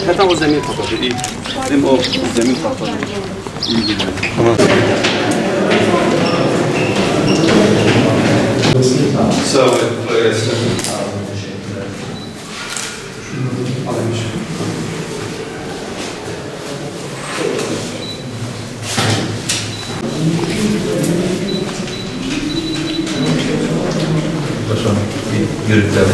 Hatta o zemin patladı. İyi. Hem o zemin patladı. İyi gidiyor. Tamam. Sağ olun. Başkanım, bir görüntüler var.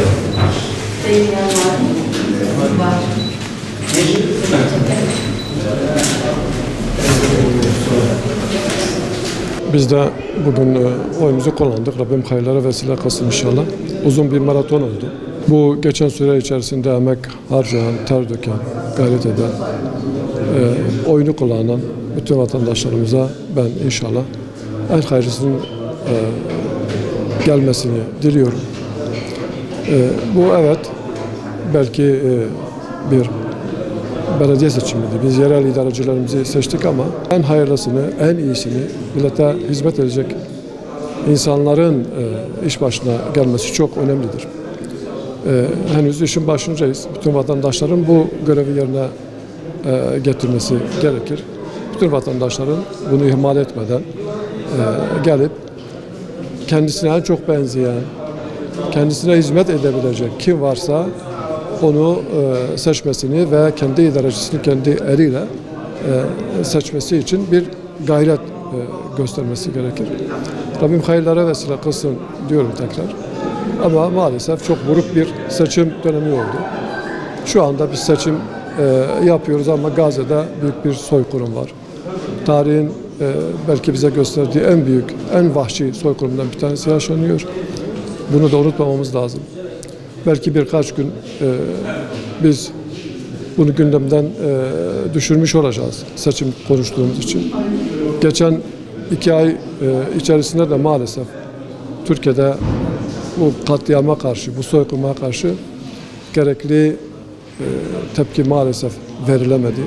Biz de bugün oyumuzu kullandık. Rabbim hayırlara vesile kılsın inşallah. Uzun bir maraton oldu. Bu geçen süre içerisinde emek harcayan, ter döken, gayret eden, oyunu kullanan bütün vatandaşlarımıza ben inşallah en hayırlısının gelmesini diliyorum. Bu evet belki bir belediye seçimiydi. Biz yerel idarecilerimizi seçtik ama en hayırlısını, en iyisini, millete hizmet edecek insanların iş başına gelmesi çok önemlidir. Henüz işin başındayız. Bütün vatandaşların bu görevi yerine getirmesi gerekir. Bütün vatandaşların bunu ihmal etmeden gelip kendisine en çok benzeyen, kendisine hizmet edebilecek kim varsa onu seçmesini ve kendi idarecisini kendi eliyle seçmesi için bir gayret göstermesi gerekir. Rabbim hayırlara vesile kılsın diyorum tekrar. Ama maalesef çok buruk bir seçim dönemi oldu. Şu anda biz seçim yapıyoruz ama Gazze'de büyük bir soykırım var. Tarihin belki bize gösterdiği en büyük, en vahşi soykırımdan bir tanesi yaşanıyor. Bunu da unutmamamız lazım. Belki birkaç gün biz bunu gündemden düşürmüş olacağız seçim konuştuğumuz için. Geçen 2 ay içerisinde de maalesef Türkiye'de bu katliama karşı, bu soykırıma karşı gerekli tepki maalesef verilemedi.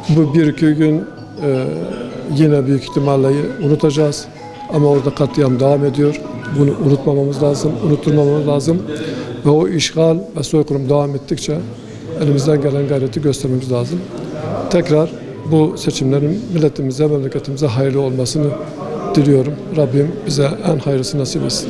Bu 1-2 gün yine büyük ihtimalle unutacağız. Ama orada katliam devam ediyor. Bunu unutmamamız lazım, unutturmamamız lazım. Ve o işgal ve soykırım devam ettikçe elimizden gelen gayreti göstermemiz lazım. Tekrar bu seçimlerin milletimize, memleketimize hayırlı olmasını diliyorum. Rabbim bize en hayırlısı nasip etsin.